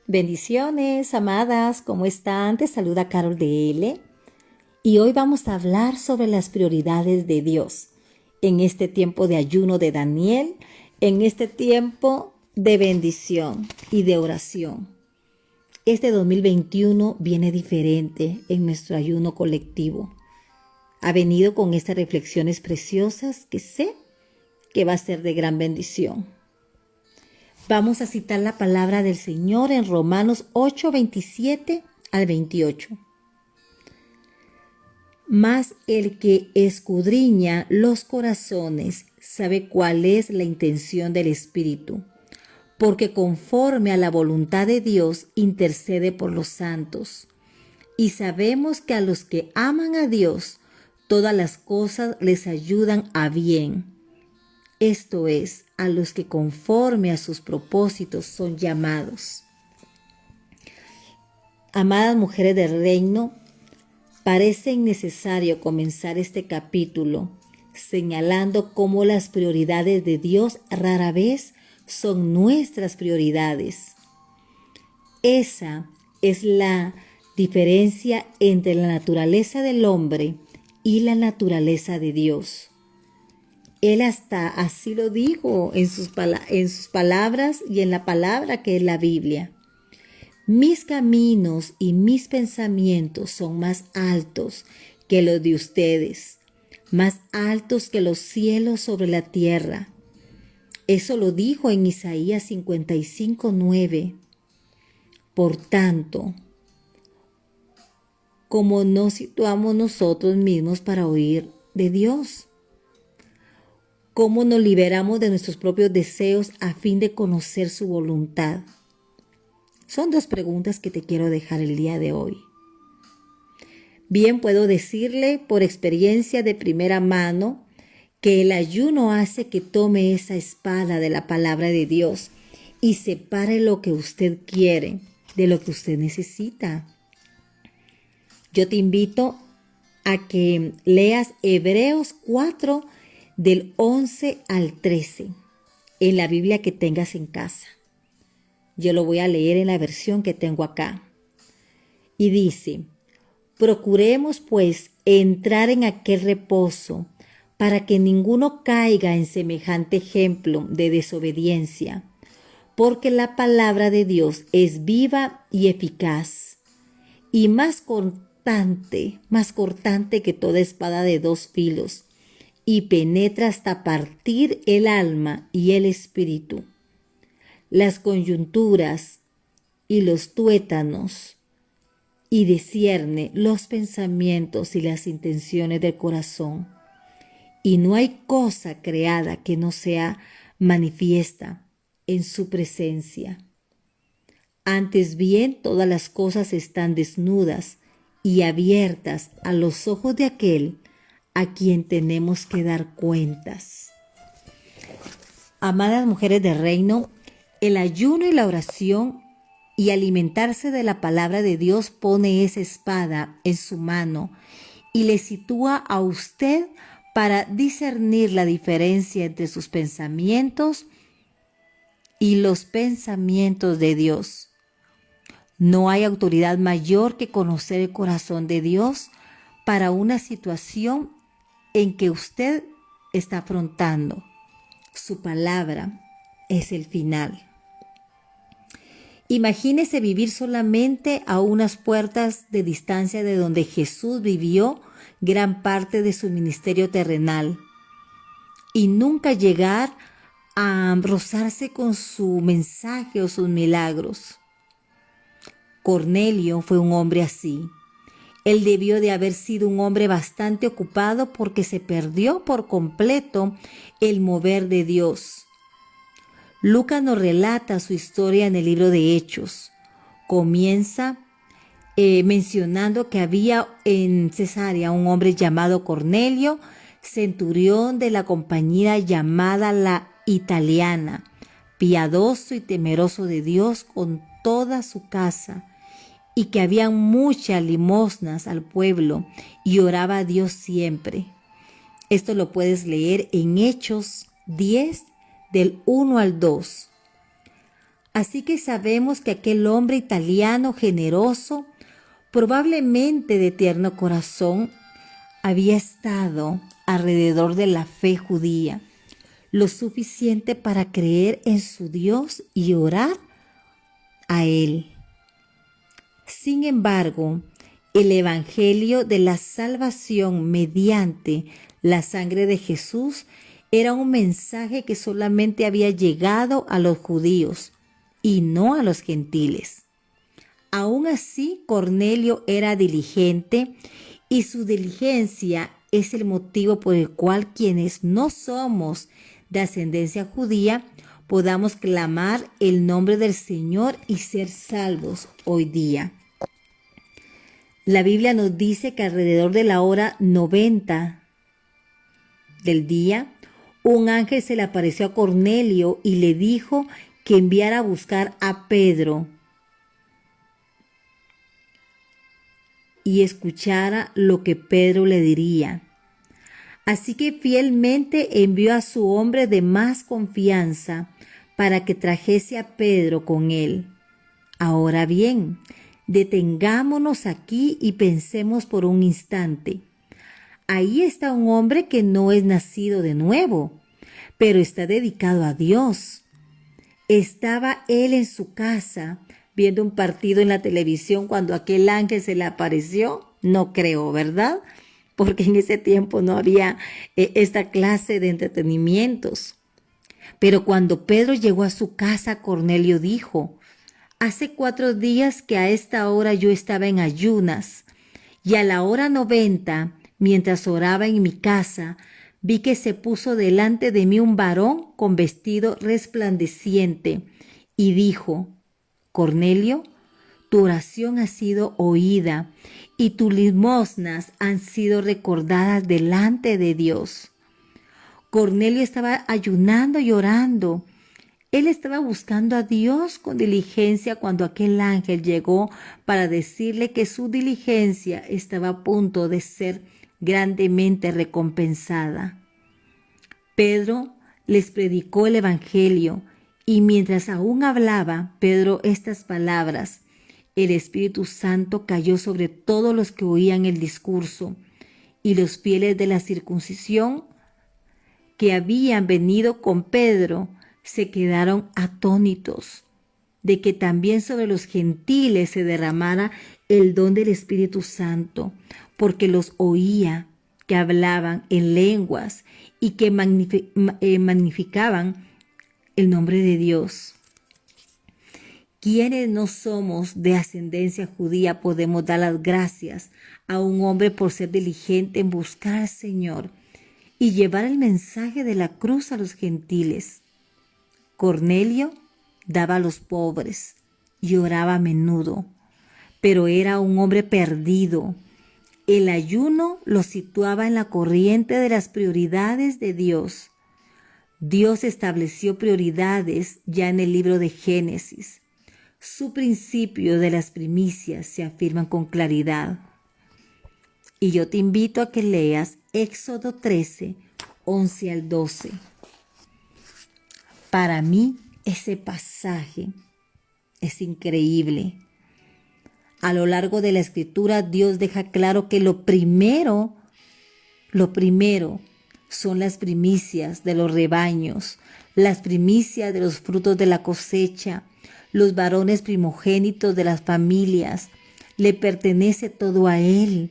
Bendiciones, amadas, ¿cómo están? Te saluda Carol de L. Y hoy vamos a hablar sobre las prioridades de Dios en este tiempo de ayuno de Daniel, en este tiempo de bendición y de oración. Este 2021 viene diferente en nuestro ayuno colectivo. Ha venido con estas reflexiones preciosas que sé que va a ser de gran bendición. Vamos a citar la palabra del Señor en Romanos 8, 27 al 28. Mas el que escudriña los corazones sabe cuál es la intención del Espíritu, porque conforme a la voluntad de Dios intercede por los santos. Y sabemos que a los que aman a Dios, todas las cosas les ayudan a bien. Esto es, a los que conforme a sus propósitos son llamados. Amadas mujeres del reino, parece innecesario comenzar este capítulo señalando cómo las prioridades de Dios rara vez son nuestras prioridades. Esa es la diferencia entre la naturaleza del hombre y la naturaleza de Dios. Él hasta así lo dijo en sus palabras y en la palabra que es la Biblia. Mis caminos y mis pensamientos son más altos que los de ustedes, más altos que los cielos sobre la tierra. Eso lo dijo en Isaías 55:9. Por tanto, ¿cómo nos situamos nosotros mismos para oír de Dios? ¿Cómo nos liberamos de nuestros propios deseos a fin de conocer su voluntad? Son dos preguntas que te quiero dejar el día de hoy. Bien, puedo decirle por experiencia de primera mano que el ayuno hace que tome esa espada de la palabra de Dios y separe lo que usted quiere de lo que usted necesita. Yo te invito a que leas Hebreos 4, del 11 al 13, en la Biblia que tengas en casa. Yo lo voy a leer en la versión que tengo acá. Y dice: procuremos pues entrar en aquel reposo, para que ninguno caiga en semejante ejemplo de desobediencia, porque la palabra de Dios es viva y eficaz, y más cortante que toda espada de dos filos, y penetra hasta partir el alma y el espíritu, las coyunturas y los tuétanos, y discierne los pensamientos y las intenciones del corazón. Y no hay cosa creada que no sea manifiesta en su presencia. Antes bien, todas las cosas están desnudas y abiertas a los ojos de aquel a quien tenemos que dar cuentas. Amadas mujeres del reino, el ayuno y la oración y alimentarse de la palabra de Dios pone esa espada en su mano y le sitúa a usted para discernir la diferencia entre sus pensamientos y los pensamientos de Dios. No hay autoridad mayor que conocer el corazón de Dios para una situación en que usted está afrontando. Su palabra es el final. Imagínese vivir solamente a unas puertas de distancia de donde Jesús vivió gran parte de su ministerio terrenal y nunca llegar a rozarse con su mensaje o sus milagros. Cornelio fue un hombre así. Él debió de haber sido un hombre bastante ocupado porque se perdió por completo el mover de Dios. Lucas nos relata su historia en el libro de Hechos. Comienza mencionando que había en Cesarea un hombre llamado Cornelio, centurión de la compañía llamada la Italiana, piadoso y temeroso de Dios con toda su casa, y que habían muchas limosnas al pueblo, y oraba a Dios siempre. Esto lo puedes leer en Hechos 10, del 1 al 2. Así que sabemos que aquel hombre italiano generoso, probablemente de tierno corazón, había estado alrededor de la fe judía, lo suficiente para creer en su Dios y orar a Él. Sin embargo, el Evangelio de la salvación mediante la sangre de Jesús era un mensaje que solamente había llegado a los judíos y no a los gentiles. Aún así, Cornelio era diligente y su diligencia es el motivo por el cual quienes no somos de ascendencia judía podamos clamar el nombre del Señor y ser salvos hoy día. La Biblia nos dice que alrededor de la hora 90 del día, un ángel se le apareció a Cornelio y le dijo que enviara a buscar a Pedro y escuchara lo que Pedro le diría. Así que fielmente envió a su hombre de más confianza para que trajese a Pedro con él. Ahora bien, detengámonos aquí y pensemos por un instante. Ahí está un hombre que no es nacido de nuevo, pero está dedicado a Dios. Estaba él en su casa viendo un partido en la televisión cuando aquel ángel se le apareció. No creo, ¿verdad? Porque en ese tiempo no había esta clase de entretenimientos. Pero cuando Pedro llegó a su casa, Cornelio dijo: hace 4 días que a esta hora yo estaba en ayunas, y a la hora 90, mientras oraba en mi casa, vi que se puso delante de mí un varón con vestido resplandeciente, y dijo: Cornelio, tu oración ha sido oída, y tus limosnas han sido recordadas delante de Dios. Cornelio estaba ayunando y orando. Él estaba buscando a Dios con diligencia cuando aquel ángel llegó para decirle que su diligencia estaba a punto de ser grandemente recompensada. Pedro les predicó el Evangelio y mientras aún hablaba Pedro estas palabras, el Espíritu Santo cayó sobre todos los que oían el discurso, y los fieles de la circuncisión que habían venido con Pedro se quedaron atónitos de que también sobre los gentiles se derramara el don del Espíritu Santo, porque los oía que hablaban en lenguas y que magnificaban el nombre de Dios. Quienes no somos de ascendencia judía podemos dar las gracias a un hombre por ser diligente en buscar al Señor y llevar el mensaje de la cruz a los gentiles. Cornelio daba a los pobres y oraba a menudo, pero era un hombre perdido. El ayuno lo situaba en la corriente de las prioridades de Dios. Dios estableció prioridades ya en el libro de Génesis. Su principio de las primicias se afirman con claridad. Y yo te invito a que leas Éxodo 13, 11 al 12. Para mí ese pasaje es increíble. A lo largo de la Escritura Dios deja claro que lo primero son las primicias de los rebaños, las primicias de los frutos de la cosecha, los varones primogénitos de las familias. Le pertenece todo a Él.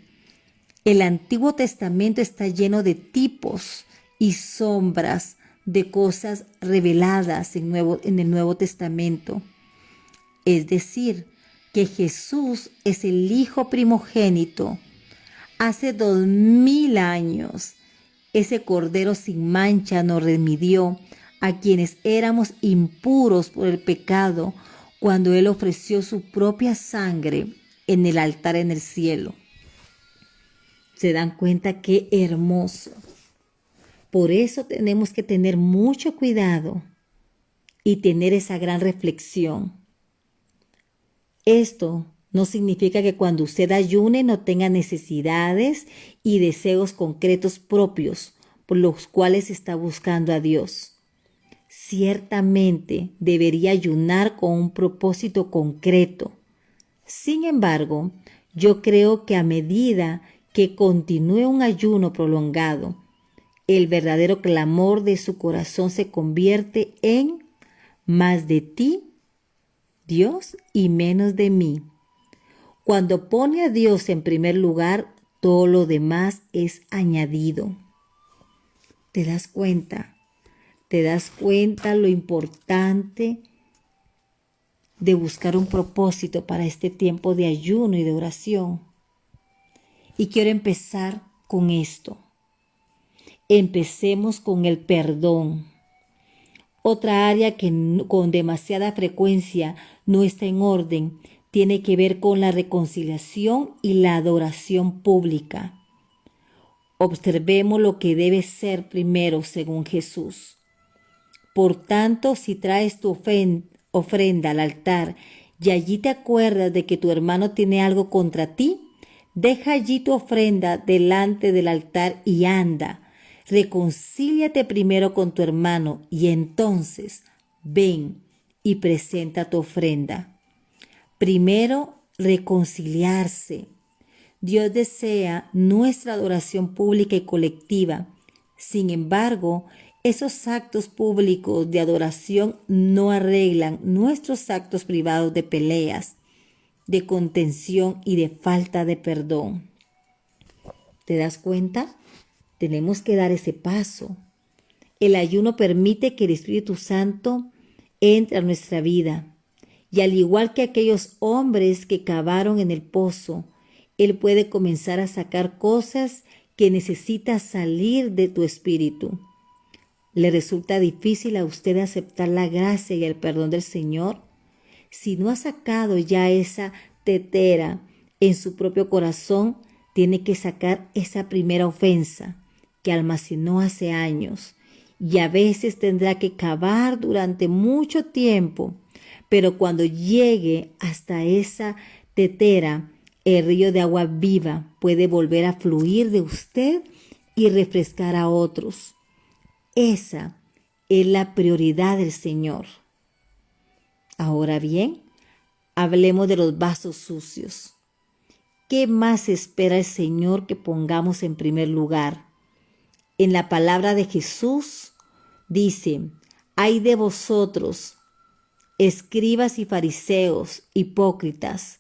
El Antiguo Testamento está lleno de tipos y sombras de cosas reveladas en el Nuevo Testamento. Es decir, que Jesús es el Hijo primogénito. Hace 2000 años, ese Cordero sin mancha nos redimió a quienes éramos impuros por el pecado cuando Él ofreció su propia sangre en el altar en el cielo. ¿Se dan cuenta qué hermoso? Por eso tenemos que tener mucho cuidado y tener esa gran reflexión. Esto no significa que cuando usted ayune no tenga necesidades y deseos concretos propios por los cuales está buscando a Dios. ciertamente debería ayunar con un propósito concreto. Sin embargo, yo creo que a medida que continúe un ayuno prolongado, el verdadero clamor de su corazón se convierte en más de ti, Dios, y menos de mí. Cuando pone a Dios en primer lugar, todo lo demás es añadido. ¿Te das cuenta? ¿Te das cuenta lo importante de buscar un propósito para este tiempo de ayuno y de oración? Y quiero empezar con esto. Empecemos con el perdón. Otra área que con demasiada frecuencia no está en orden tiene que ver con la reconciliación y la adoración pública. Observemos lo que debe ser primero según Jesús. Por tanto, si traes tu ofrenda al altar y allí te acuerdas de que tu hermano tiene algo contra ti, deja allí tu ofrenda delante del altar y anda. Reconcíliate primero con tu hermano y entonces ven y presenta tu ofrenda. Primero, reconciliarse. Dios desea nuestra adoración pública y colectiva. Sin embargo, esos actos públicos de adoración no arreglan nuestros actos privados de peleas, de contención y de falta de perdón. ¿Te das cuenta? Tenemos que dar ese paso. El ayuno permite que el Espíritu Santo entre a nuestra vida. Y al igual que aquellos hombres que cavaron en el pozo, Él puede comenzar a sacar cosas que necesitas salir de tu espíritu. ¿Le resulta difícil a usted aceptar la gracia y el perdón del Señor? Si no ha sacado ya esa tetera en su propio corazón, tiene que sacar esa primera ofensa que almacenó hace años. Y a veces tendrá que cavar durante mucho tiempo, pero cuando llegue hasta esa tetera, el río de agua viva puede volver a fluir de usted y refrescar a otros. Esa es la prioridad del Señor. Ahora bien, hablemos de los vasos sucios. ¿Qué más espera el Señor que pongamos en primer lugar? En la palabra de Jesús dice: «Ay de vosotros, escribas y fariseos, hipócritas,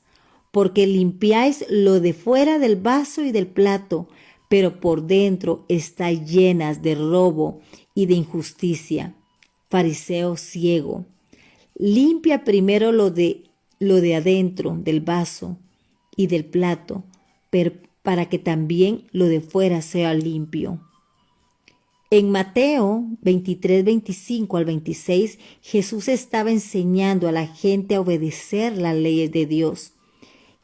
porque limpiáis lo de fuera del vaso y del plato, pero por dentro estáis llenas de robo y de injusticia». Fariseo ciego, limpia primero lo de adentro del vaso y del plato, pero para que también lo de fuera sea limpio. En Mateo 23, 25 al 26, Jesús estaba enseñando a la gente a obedecer las leyes de Dios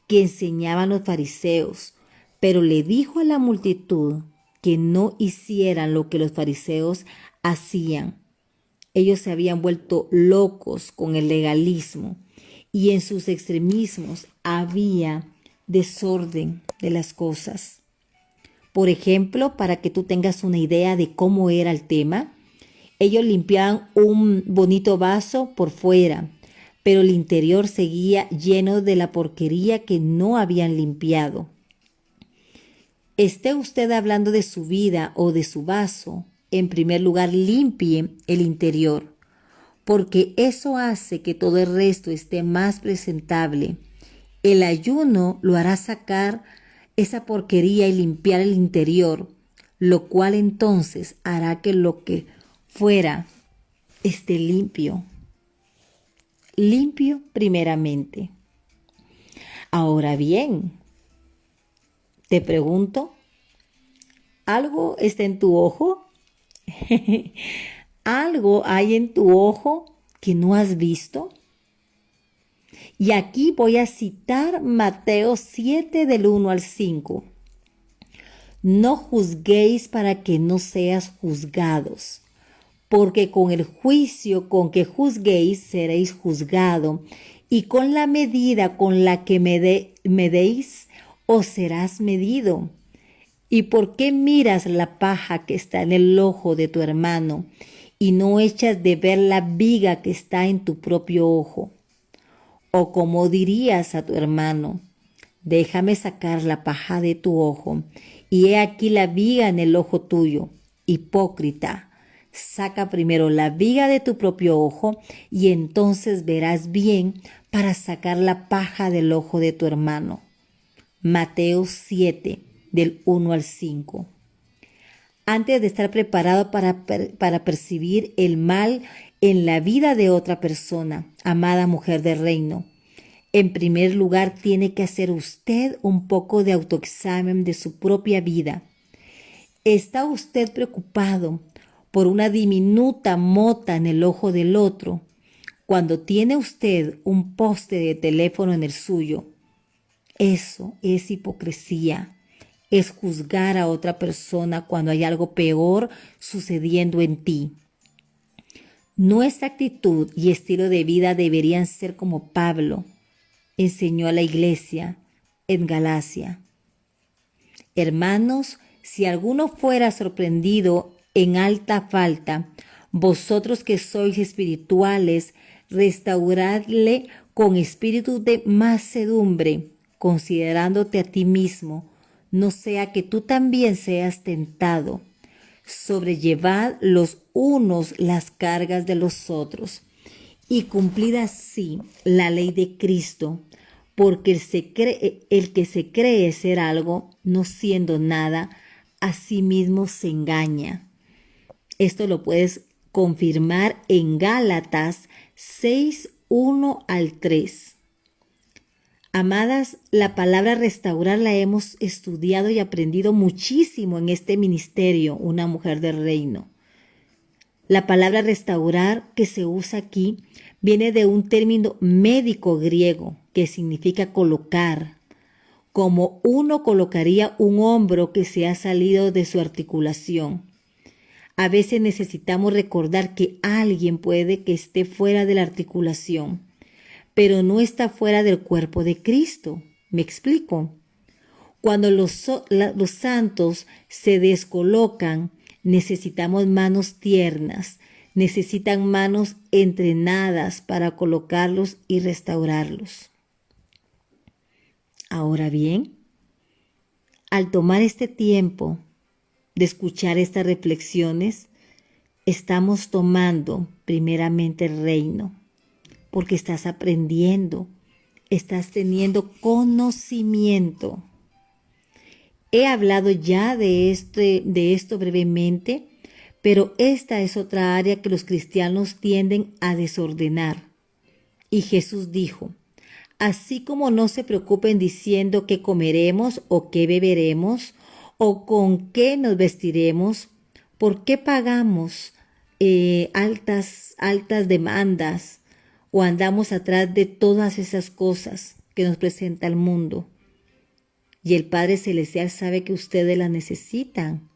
que enseñaban los fariseos, pero le dijo a la multitud que no hicieran lo que los fariseos hacían. Ellos se habían vuelto locos con el legalismo y en sus extremismos había desorden de las cosas. Por ejemplo, para que tú tengas una idea de cómo era el tema, ellos limpiaban un bonito vaso por fuera, pero el interior seguía lleno de la porquería que no habían limpiado. Esté usted hablando de su vida o de su vaso, en primer lugar limpie el interior, porque eso hace que todo el resto esté más presentable. El ayuno lo hará sacar esa porquería y limpiar el interior, lo cual entonces hará que lo que fuera esté limpio. Limpio primeramente. Ahora bien, te pregunto, ¿algo está en tu ojo? ¿Algo hay en tu ojo que no has visto? Y aquí voy a citar Mateo 7 del 1 al 5. No juzguéis para que no seas juzgados, porque con el juicio con que juzguéis seréis juzgado, y con la medida con la que medéis os serás medido. ¿Y por qué miras la paja que está en el ojo de tu hermano y no echas de ver la viga que está en tu propio ojo. O como dirías a tu hermano, déjame sacar la paja de tu ojo, y he aquí la viga en el ojo tuyo. Hipócrita, saca primero la viga de tu propio ojo, y entonces verás bien para sacar la paja del ojo de tu hermano. Mateo 7, del 1 al 5. Antes de estar preparado para percibir el mal en la vida de otra persona, amada mujer del reino, en primer lugar tiene que hacer usted un poco de autoexamen de su propia vida. ¿Está usted preocupado por una diminuta mota en el ojo del otro cuando tiene usted un poste de teléfono en el suyo? Eso es hipocresía. Es juzgar a otra persona cuando hay algo peor sucediendo en ti. Nuestra actitud y estilo de vida deberían ser como Pablo enseñó a la iglesia en Galacia. Hermanos, si alguno fuera sorprendido en alta falta, vosotros que sois espirituales, restauradle con espíritu de mansedumbre, considerándote a ti mismo, no sea que tú también seas tentado. Sobrellevad los unos las cargas de los otros y cumplid así la ley de Cristo, porque el que se cree ser algo, no siendo nada, a sí mismo se engaña. Esto lo puedes confirmar en Gálatas 6, 1 al 3. Amadas, la palabra restaurar la hemos estudiado y aprendido muchísimo en este ministerio, Una Mujer del Reino. La palabra restaurar que se usa aquí viene de un término médico griego que significa colocar, como uno colocaría un hombro que se ha salido de su articulación. A veces necesitamos recordar que alguien puede que esté fuera de la articulación, pero no está fuera del cuerpo de Cristo. ¿Me explico? Cuando los santos se descolocan, necesitamos manos tiernas, necesitan manos entrenadas para colocarlos y restaurarlos. Ahora bien, al tomar este tiempo de escuchar estas reflexiones, estamos tomando primeramente el reino, porque estás aprendiendo, estás teniendo conocimiento. He hablado ya de esto brevemente, pero esta es otra área que los cristianos tienden a desordenar. Y Jesús dijo, así como no se preocupen diciendo qué comeremos o qué beberemos o con qué nos vestiremos, ¿por qué pagamos altas demandas o andamos atrás de todas esas cosas que nos presenta el mundo? Y el Padre Celestial sabe que ustedes las necesitan.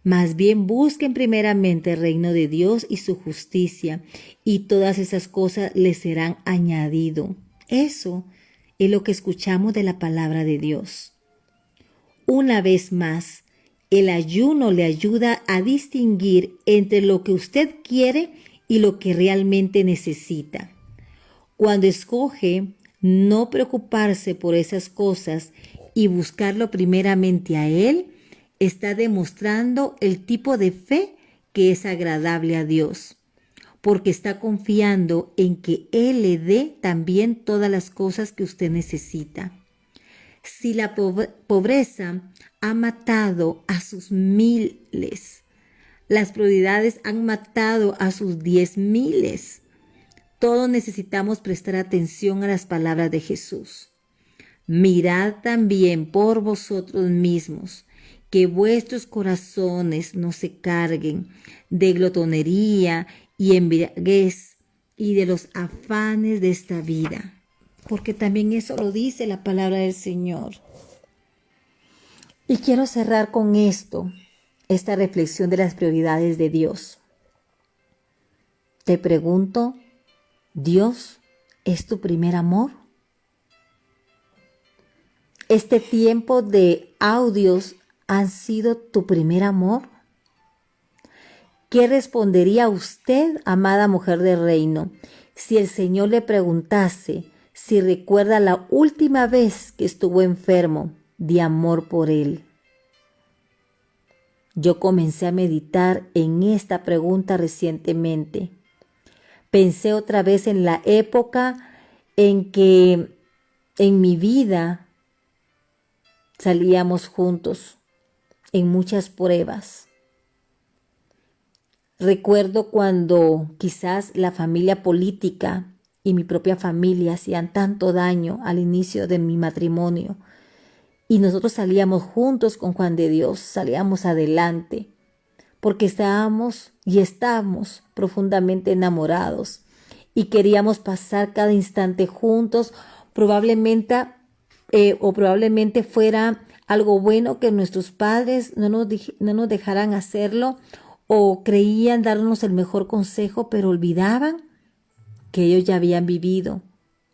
Más bien busquen primeramente el reino de Dios y su justicia, y todas esas cosas les serán añadido. Eso es lo que escuchamos de la palabra de Dios. Una vez más, el ayuno le ayuda a distinguir entre lo que usted quiere y lo que realmente necesita. Cuando escoge no preocuparse por esas cosas y buscarlo primeramente a Él, está demostrando el tipo de fe que es agradable a Dios, porque está confiando en que Él le dé también todas las cosas que usted necesita. Si la pobreza ha matado a sus miles, las prioridades han matado a sus 10,000. Todos necesitamos prestar atención a las palabras de Jesús. Mirad también por vosotros mismos, que vuestros corazones no se carguen de glotonería y embriaguez y de los afanes de esta vida, porque también eso lo dice la palabra del Señor. Y quiero cerrar con esta reflexión de las prioridades de Dios. Te pregunto, ¿Dios es tu primer amor? ¿Este tiempo de audios han sido tu primer amor? ¿Qué respondería usted, amada mujer del reino, si el Señor le preguntase si recuerda la última vez que estuvo enfermo de amor por Él? Yo comencé a meditar en esta pregunta recientemente. Pensé otra vez en la época en que en mi vida salíamos juntos en muchas pruebas. Recuerdo cuando quizás la familia política y mi propia familia hacían tanto daño al inicio de mi matrimonio y nosotros salíamos juntos con Juan de Dios, salíamos adelante porque estábamos y estamos profundamente enamorados y queríamos pasar cada instante juntos, probablemente fuera algo bueno que nuestros padres no nos dejaran hacerlo o creían darnos el mejor consejo, pero olvidaban que ellos ya habían vivido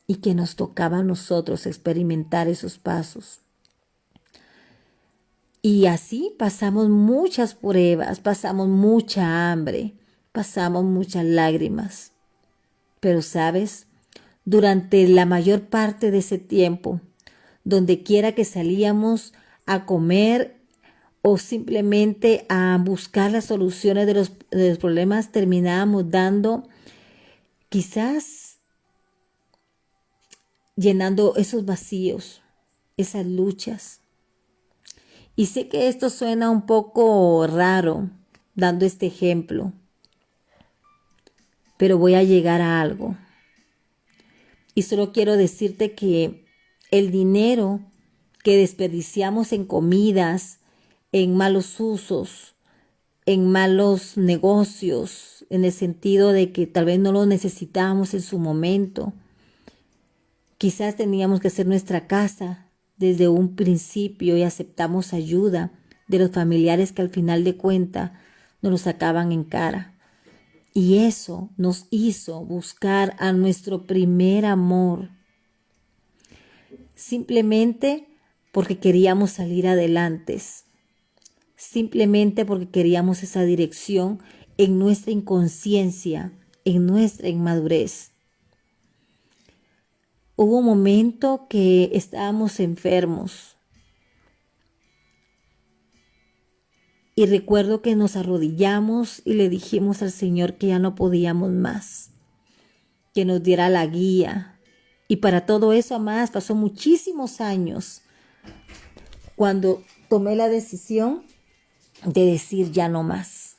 y que nos tocaba a nosotros experimentar esos pasos. Y así pasamos muchas pruebas, pasamos mucha hambre, pasamos muchas lágrimas. Pero sabes, durante la mayor parte de ese tiempo, donde quiera que salíamos a comer o simplemente a buscar las soluciones de los problemas, terminábamos dando, quizás llenando esos vacíos, esas luchas. Y sé que esto suena un poco raro, dando este ejemplo, pero voy a llegar a algo. Y solo quiero decirte que el dinero que desperdiciamos en comidas, en malos usos, en malos negocios, en el sentido de que tal vez no lo necesitábamos en su momento. Quizás teníamos que hacer nuestra casa desde un principio y aceptamos ayuda de los familiares que al final de cuentas nos lo sacaban en cara. Y eso nos hizo buscar a nuestro primer amor, simplemente porque queríamos salir adelante, simplemente porque queríamos esa dirección en nuestra inconsciencia, en nuestra inmadurez. Hubo un momento que estábamos enfermos y recuerdo que nos arrodillamos y le dijimos al Señor que ya no podíamos más, que nos diera la guía. Y para todo eso, amadas, pasó muchísimos años cuando tomé la decisión de decir ya no más.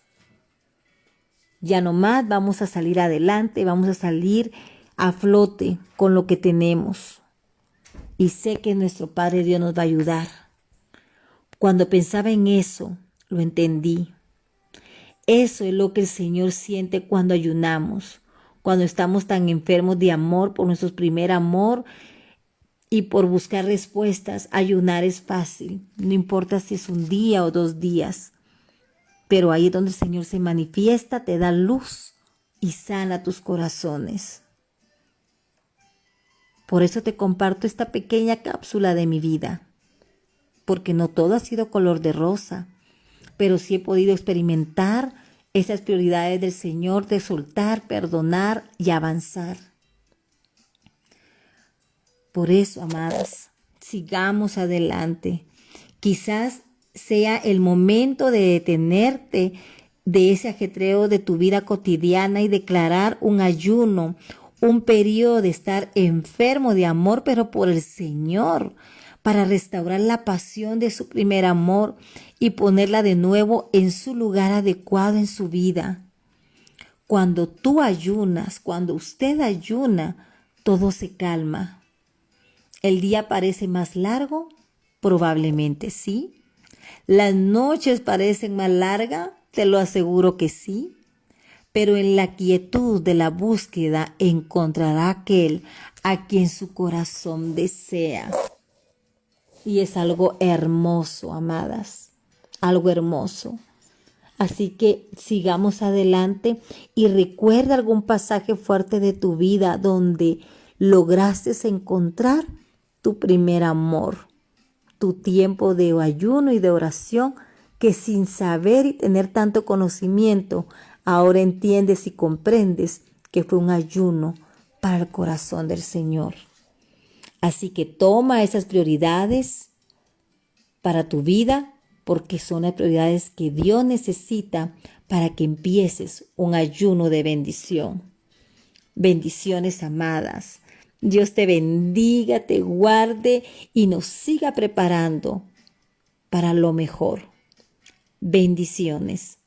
Ya no más, vamos a salir adelante, vamos a salir a flote con lo que tenemos. Y sé que nuestro Padre Dios nos va a ayudar. Cuando pensaba en eso, lo entendí. Eso es lo que el Señor siente cuando ayunamos, cuando estamos tan enfermos de amor por nuestro primer amor y por buscar respuestas. Ayunar es fácil, no importa si es un día o 2 días, pero ahí es donde el Señor se manifiesta, te da luz y sana tus corazones. Por eso te comparto esta pequeña cápsula de mi vida, porque no todo ha sido color de rosa, pero sí he podido experimentar esas prioridades del Señor de soltar, perdonar y avanzar. Por eso, amadas, sigamos adelante. Quizás sea el momento de detenerte de ese ajetreo de tu vida cotidiana y declarar un ayuno, un periodo de estar enfermo de amor, pero por el Señor, para restaurar la pasión de su primer amor y ponerla de nuevo en su lugar adecuado en su vida. Cuando tú ayunas, cuando usted ayuna, todo se calma. ¿El día parece más largo? Probablemente sí. ¿Las noches parecen más largas? Te lo aseguro que sí. Pero en la quietud de la búsqueda encontrará aquel a quien su corazón desea. Y es algo hermoso, amadas, algo hermoso. Así que sigamos adelante y recuerda algún pasaje fuerte de tu vida donde lograste encontrar tu primer amor, tu tiempo de ayuno y de oración que sin saber y tener tanto conocimiento Ahora entiendes y comprendes que fue un ayuno para el corazón del Señor. Así que toma esas prioridades para tu vida, porque son las prioridades que Dios necesita para que empieces un ayuno de bendición. Bendiciones amadas. Dios te bendiga, te guarde y nos siga preparando para lo mejor. Bendiciones.